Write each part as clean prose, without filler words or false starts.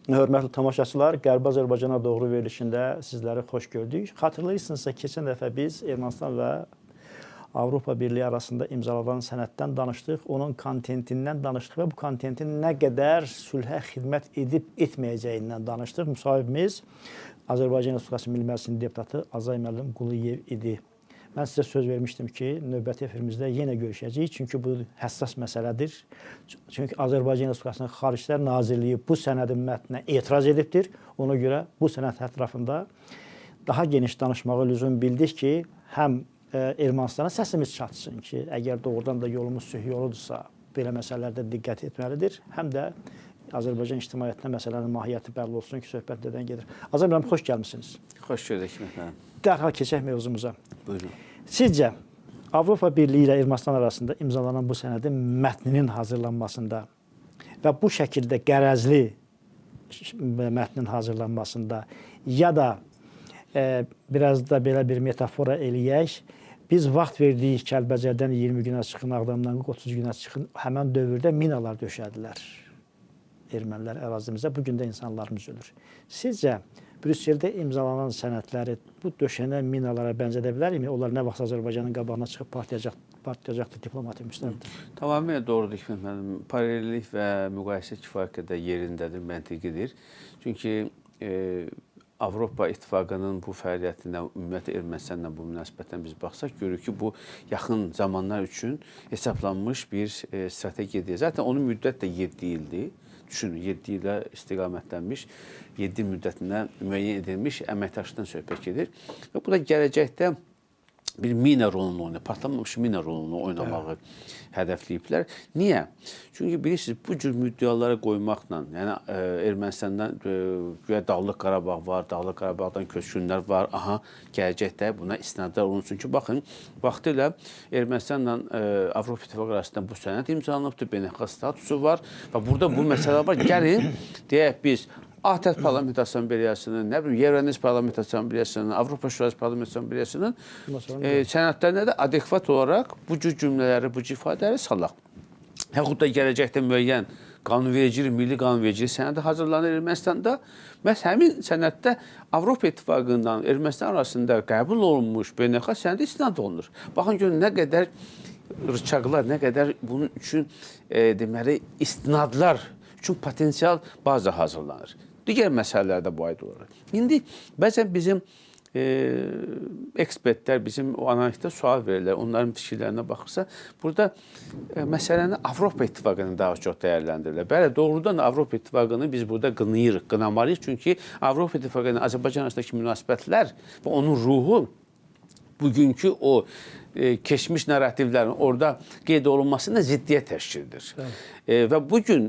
Hörmətli tamaşaçılar, Qərbi Azərbaycana doğru verilişində sizləri xoş gördük. Xatırlayırsınızsa, keçən dəfə biz Ermənistan və Avropa Birliyi arasında imzalanan sənəddən danışdıq, onun kontentindən danışdıq və bu kontentin nə qədər sülhə xidmət edib etməyəcəyindən danışdıq. Müsahibimiz Azərbaycan Respublikası Milli Məclisinin deputatı Azay müəllim Quliyev idi. Mən sizə söz vermişdim ki, növbəti efirimizdə yenə görüşəcəyik. Çünki bu həssas məsələdir. Çünki Azərbaycan Respublikasının Xaricilər Nazirliyi bu sənədin mətninə etiraz edibdir. Ona görə bu sənəd ətrafında daha geniş danışmağa lüzum bildik ki, həm Ermənistana səsimiz çatsın ki, əgər doğrudan da yolumuz sülh yoludursa, belə məsələlərdə diqqət etməlidir. Həm də Azərbaycan ictimaiyyətinə məsələnin mahiyyəti bəlli olsun ki, söhbət nədən gedir. Azər müəllim, xoş gəlmişsiniz. Xoş gördük müəllim. Dərhal keçək mövzumuza. Buyurun. Sizcə, Avropa Birliyi ilə Ermənistan arasında imzalanan bu sənədin mətninin hazırlanmasında və bu şəkildə qərəzli mətnin hazırlanmasında ya da biraz da belə bir metafora eləyək, biz vaxt verdiyik Kəlbəcərdən 20 günə çıxın, Ağdamdan 30 günə çıxın, həmən dövrdə minalar döşədilər ermənilər ərazimizə. Bugün də insanlarımız ölür. Sizcə, Brüsseldə imzalanan sənədləri bu döşənən minalara bənzədə bilərmi? Onlar nə vaxt Azərbaycanın qabağına çıxıb partlayacaqdır diplomatik müstəvidə? Tamamilə doğrudur ki, müəllim. Paralellik və müqayisə kifayət qədər yerindədir, məntiqidir. Çünki Avropa İttifaqının bu fəaliyyətindən, ümumiyyətlə Ermənistanla bu münasibətdən biz baxsaq, görürük ki, bu yaxın zamanlar üçün hesablanmış bir strategiyadır. Zaten onun müddət də 7 ildir. Düşünün, 7 ilə istiqamətlənmiş, 7 müddətində müəyyən edilmiş əməkdaşlıqdan söhbət gedir. Və bu da gələcəkdə bir mina rolunu oynayır, patlamamış mina rolunu oynamağı hədəfləyiblər. Niyə? Çünki bilirsiniz, bu cür müddəalara qoymaqla, yəni Ermənistandan güya Dağlıq Qarabağ var, Dağlıq Qarabağdan köçkünlər var, aha, gələcəkdə buna istinadlar olunsun ki, baxın, vaxtilə Ermənistanla Avropa İttifaqı arasında bu sənəd imzalanıbdır, beynəlxalq statusu var və burada bu məsələ var. Gəlin, deyək biz, ATƏT Parlament Assambleyasının, nə bilim, Euronest Parlament Assambleyasının, Avropa Şurası Parlament Assambleyasının sənədlərinə də adekvat olaraq bu cür cümlələri, bu cür ifadələri salaq. Yaxud da gələcəkdə müəyyən qanunvericilik, milli qanunvericilik sənədi hazırlanır Ermənistanda. Məhz həmin sənəddə Avropa İttifaqından Ermənistan arasında qəbul olunmuş beynəlxalq sənədə istinad olunur. Baxın görün, nə qədər rıçaqlar, nə qədər bunun üçün deməli, istinadlar üçün potensial baza hazırlanır. Digər məsələlərdə bu aid olaraq. İndi bəzən bizim ekspertlər, bizim o analitikdə sual verirlər, onların fikirlərinə baxırsa, burada məsələni Avropa İttifaqını daha çox dəyərləndirirlər. Bəli, doğrudan Avropa İttifaqını biz burada qınayırıq, qınamalıyıq. Çünki Avropa İttifaqı ilə Azərbaycan arasındakı münasibətlər və onun ruhu bugünkü o keçmiş narrativlərin orada qeyd olunmasına ziddiyyət təşkildir. Və bugün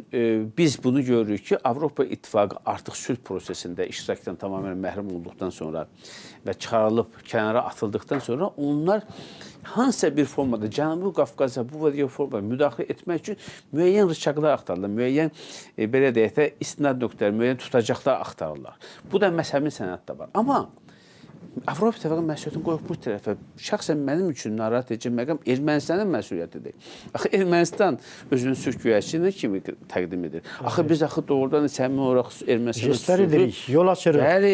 biz bunu görürük ki, Avropa İttifaqı artıq sülh prosesində iştirakdan tamamilə məhrum olduqdan sonra və çıxarılıb kənara atıldıqdan sonra onlar hansısa bir formada Cənubi Qafqaza bu və digər formada müdaxilə etmək üçün müəyyən rıçaqlar axtarırlar, müəyyən belə deyək də istinad nöqtələri, müəyyən tutacaqlar axtarırlar. Bu da həmin sənəddə var. Amma Avropa İttifaqı məsuliyyətini qoyub bu tərəfə. Şəxsən mənim üçün narahat edici məqam Ermənistanın məsuliyyətidir. Axı Ermənistan özünün sülh güvəçini kimi təqdim edir. Axı biz doğrudan səmimi olaraq Ermənistanın sülhü, yol açırıq. Bəli,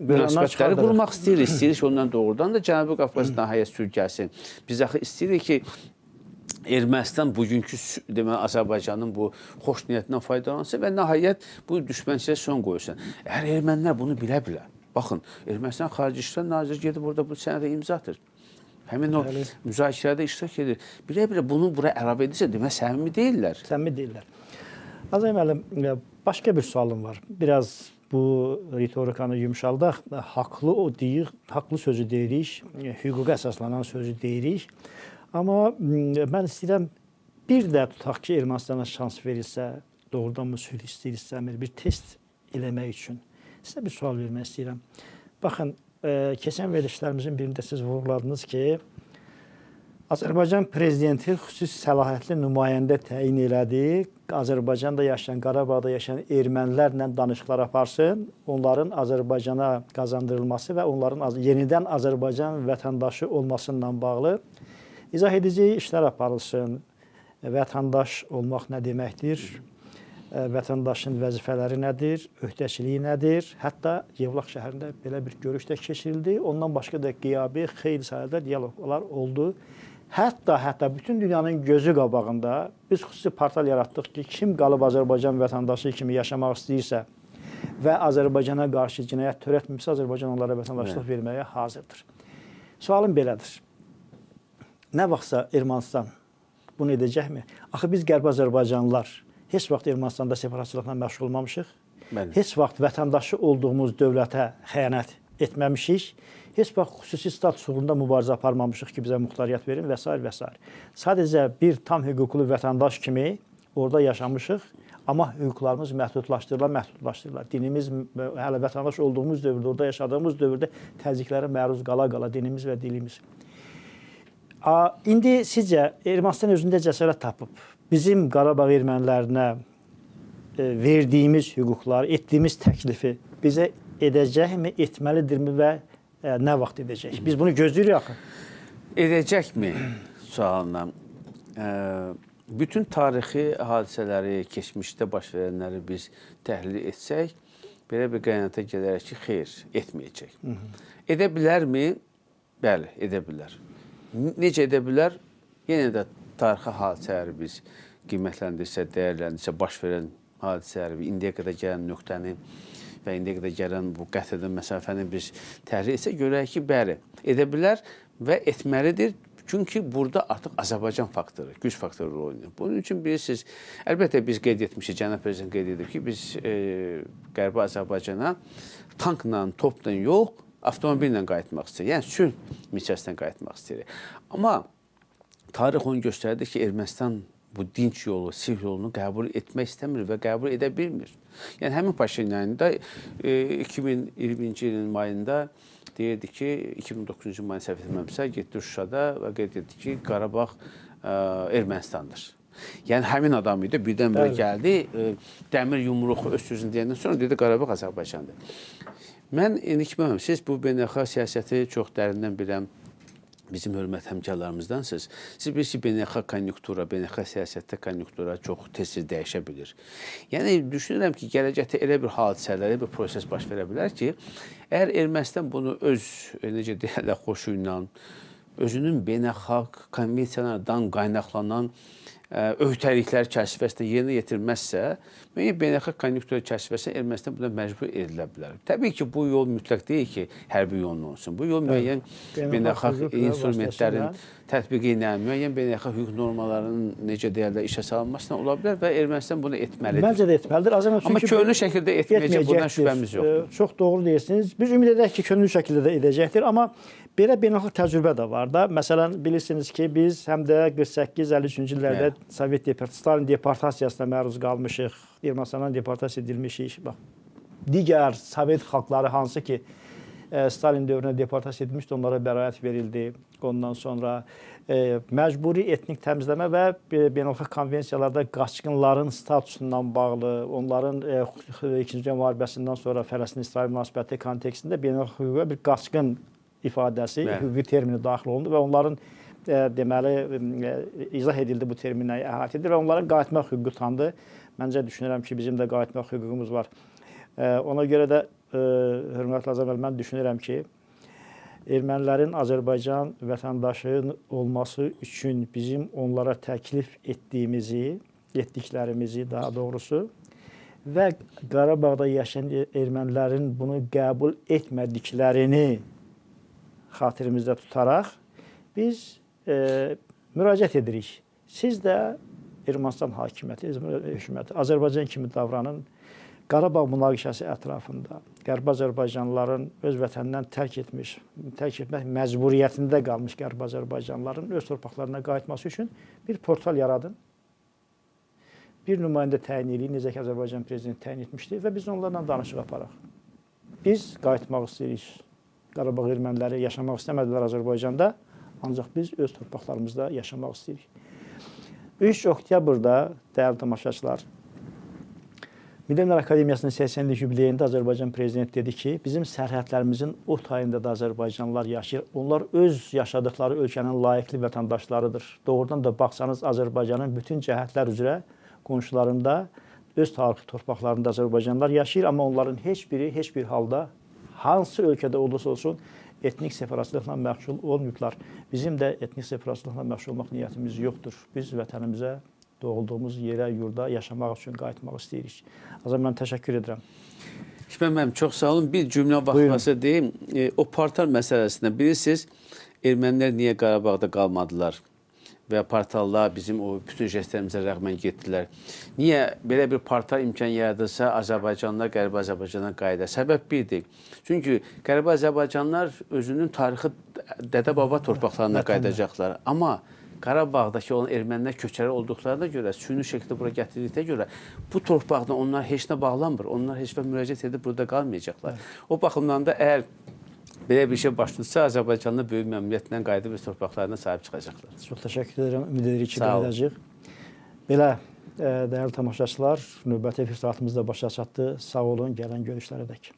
münasibətləri qurmaq istəyirik. İstəyirik ondan doğrudan da Cənubi Qafqazdan nəhayət sülh gəlsin. Biz axı istəyirik ki, Ermənistan bugünkü deməli Azərbaycanın bu xoş niyyətindən faydalansın və nəhayət bu düşmənçilə son qoyulsun. Əgər ermənilər bunu bilə-bilə, baxın, Ermənistan Xarici İşlər Naziri gedib orada bu sənədə imza atır. Həmin o müzakirədə iştirak edir. Bilə-bilə bunu bura əlavə edirsə, demək, səmimi deyirlər. Səmimi deyirlər. Azay müəllim, başqa bir sualım var. Biraz bu ritorikanı yumşaldaq. Haqlı sözü deyirik, hüquqa əsaslanan sözü deyirik. Amma mən istəyirəm, bir də tutaq ki, Ermənistana şans verilsə, doğrudan mı sülh istəyirsə, bir test eləmək üçün. Sizə bir sual vermək istəyirəm. Baxın, keçən verilişlərimizin birində siz vurguladınız ki, Azərbaycan prezidenti xüsusi səlahiyyətli nümayəndə təyin elədi. Azərbaycanda yaşayan, Qarabağda yaşayan ermənilərlə danışıqlar aparsın, onların Azərbaycana qazandırılması və onların yenidən Azərbaycan vətəndaşı olmasıyla bağlı izah edici işlər aparılsın. Vətəndaş olmaq nə deməkdir? vətəndaşın vəzifələri nədir, öhdəçiliyi nədir? Hətta Yevlax şəhərində belə bir görüş də keçirildi. Ondan başqa da qiyabi xeyli sayədə dialoqlar oldu. Hətta bütün dünyanın gözü qabağında biz xüsusi portal yaratdıq ki, kim qalıb Azərbaycan vətəndaşı kimi yaşamaq istəyirsə və Azərbaycana qarşı cinayət törətmirsə, Azərbaycan onlara vətəndaşlıq verməyə hazırdır. Sualım belədir. Nə vaxtsa Ermənistan bunu edəcəkmi? Axı biz Qərbi Azərbaycanlılar heç vaxt Ermənistanda separatçılıqla məşğul olmamışıq. Bəli. Heç vaxt vətəndaşı olduğumuz dövlətə xəyanət etməmişik. Heç vaxt xüsusi status uğrunda mübarizə aparmamışıq ki, bizə muxtariyyət verin və s. və s. Sadəcə bir tam hüquqlu vətəndaş kimi orada yaşamışıq, amma hüquqlarımız məhdudlaşdırırlar. Dinimiz, hələ vətəndaş olduğumuz dövrdə, orada yaşadığımız dövrdə təzyiqlərə məruz qala dinimiz və dilimiz. İndi sizcə Ermənistan özündə cəsarət tapıb bizim Qarabağ ermənilərinə verdiyimiz hüquqları, etdiyimiz təklifi bizə edəcəkmi, etməlidirmi və nə vaxt edəcək? Biz bunu gözləyirik axı. Edəcəkmi sualına? Bütün tarixi hadisələri, keçmişdə baş verənləri biz təhlil etsək, belə bir qənaətə gələrək ki, xeyr, etməyəcək. Edə bilərmi? Bəli, edə bilər. Necə edə bilər? Yenə də tarixi hadisələri biz qiymətləndirsə, dəyərləndirsə, baş verən hadisələri, indiyə qədər gələn nöqtəni və indiyə qədər gələn bu qət edən məsafəni biz təhlil etsə, görək ki, bəli, edə bilər və etməlidir. Çünki burada artıq Azərbaycan faktoru, güc faktoru rol oynayır. Bunun üçün bilirsiniz, əlbəttə biz qeyd etmişik, Cənab Prezident qeyd edib ki, biz Qərbi Azərbaycana tankla, topla yox, avtomobillə qayıtmaq istəyirik. Yəni sülh miqyasına qayıtmaq istəyirik. Amma tarix onu göstərdi ki, Ermənistan bu dinç yolu, sülh yolunu qəbul etmək istəmir və qəbul edə bilmir. Yəni həmin Paşinyan da 2020-ci ilin mayında deyirdi ki, 2009-cu mayın səhv etməmsə, getdi Şuşada və qeyd etdi ki, Qarabağ Ermənistandır. Yəni həmin adam idi, birdən-birə gəldi, dəmir yumruq öz sözünü deyəndən sonra dedi Qarabağ Azərbaycandır. Mən indi siz bu beynəlxalq siyasəti çox dərindən bilən bizim hörmət həmkarlarımızdansınız. Siz bilirsiniz ki, beynəlxalq konjunktura, beynəlxalq siyasətdə konjunktura çox tez-tez dəyişə bilir. Yəni, düşünürəm ki, gələcəkdə elə bir hadisələr, elə bir proses baş verə bilər ki, əgər Ermənistan bunu öz, necə deyərlər, xoşu ilə, özünün beynəlxalq konvensiyalardan qaynaqlanan öhdəliklər çərçivəsində yerinə yetirməzsə, müəyyən beynəlxalq konjunktura çərçivəsində Ermənistan buna məcbur edilə bilər. Təbii ki, bu yol mütləq deyil ki, hərbi yolun olsun. Bu yol müəyyən beynəlxalq instrumentlərin tətbiqi ilə, müəyyən beynəlxalq hüquq normalarının necə deyərlər, işə salınmasına ola bilər və Ermənistan bunu etməlidir. Məncə də etməlidir. Amma könüllü şəkildə etməyəcək, bundan şübhəmiz yoxdur. Çox doğru deyirsiniz. Biz ümid edək ki, könüllü şəkildə də edəcəkdir. Amma belə beynəlxalq təcrübə də var da. Məsələn, bilirsiniz ki, biz həm də 48-53-cü illərdə Sovet Stalin deportasiyasına məruz qalmışıq. Ermənistandan deportasiya edilmişik. Bax, digər Sovet xalqları hansı ki, Stalin dövrünə deportasiya edilmişdi, onlara bəraət verildi. Ondan sonra məcburi etnik təmizləmə və beynəlxalq konvensiyalarda qaçqınların statusundan bağlı, onların İkinci Dünya müharibəsindən sonra Fələstin-İsrail münasibəti kontekstində beynəlxalq hüquqa bir qaçqın ifadəsi, hüquqi termini daxil olundu və onların deməli izah edildi bu terminlə əhatə edir və onların qayıtmaq hüququ tanındı. Məncə düşünürəm ki, bizim də qayıtmaq hüququmuz var. Ona görə də hörmətli Azərbaycan, mən düşünürəm ki, ermənilərin Azərbaycan vətəndaşı olması üçün bizim onlara təklif etdiklərimizi daha doğrusu və Qarabağda yaşayan ermənilərin bunu qəbul etmədiklərini xatirimizdə tutaraq biz müraciət edirik. Siz də Ermənistan hakimiyyəti, hökuməti Azərbaycan kimi davranın. Qarabağ münaqişəsi ətrafında Qərbi Azərbaycanlıların öz vətənindən tərk etmək məcburiyyətində qalmış Qərbi Azərbaycanlıların öz torpaqlarına qayıtması üçün bir portal yaradın. Bir nümayəndə təyin edin, necə ki Azərbaycan prezidenti təyin etmişdi və biz onlarla danışıq aparaq. Biz qayıtmaq istəyirik. Qarabağ erməniləri yaşamaq istəmədilər Azərbaycanda, ancaq biz öz torpaqlarımızda yaşamaq istəyirik. 3 oktyabrda, dəyərli tamaşaçılar, Milli Elmlər Akademiyasının 80-lik yubileyində Azərbaycan prezidenti dedi ki, bizim sərhədlərimizin o tayında da Azərbaycanlılar yaşayır. Onlar öz yaşadıkları ölkənin layiqli vətəndaşlarıdır. Doğrudan da baxsanız Azərbaycanın bütün cəhətlər üzrə qonşularında öz tarixi torpaqlarında Azərbaycanlılar yaşayır, amma onların heç biri heç bir halda hansı ölkədə olursa olsun etnik separatçılıqla məşğul olmayıblar. Bizim də etnik separatçılıqla məşğul olmaq niyyətimiz yoxdur. Biz vətənimizə, doğulduğumuz yerə, yurda yaşamaq üçün qayıtmaq istəyirik. Azam, mən təşəkkür edirəm. İsmail müəllim, çox sağ olun. Bir cümlə vaxtması deyim. O portal məsələsində bilirsiniz, ermənilər niyə Qarabağda qalmadılar? Və portallar bizim o bütün jestlərimizə rəğmən getdilər. Niyə belə bir portal imkan yaradırsa, Azərbaycanlılar Qərbi Azərbaycana qayıdar? Səbəb birdir. Çünki Qərbi Azərbaycanlılar özünün tarixi dədə-baba torpaqlarına qayıdacaqlar. Amma Qarabağdakı olan ermənilər köçəri olduqlarına görə, süni şəkildə bura gətirdikdə görə bu torpaqdan onlar heç nə bağlanmır. Onlar heç və müraciət edib burada qalmayacaqlar. O baxımdan da əgər belə bir şey başlayırsa, Azərbaycanlı böyük məmnuniyyətlə qayıdıb öz torpaqlarına sahib çıxacaqlar. Çox təşəkkür edirəm. Ümid edirik ki, qayıdacağıq. Belə, dəyərli tamaşaçılar, növbəti efir saatımız da başa çatdı. Sağ olun, gələn görüşlərə dək.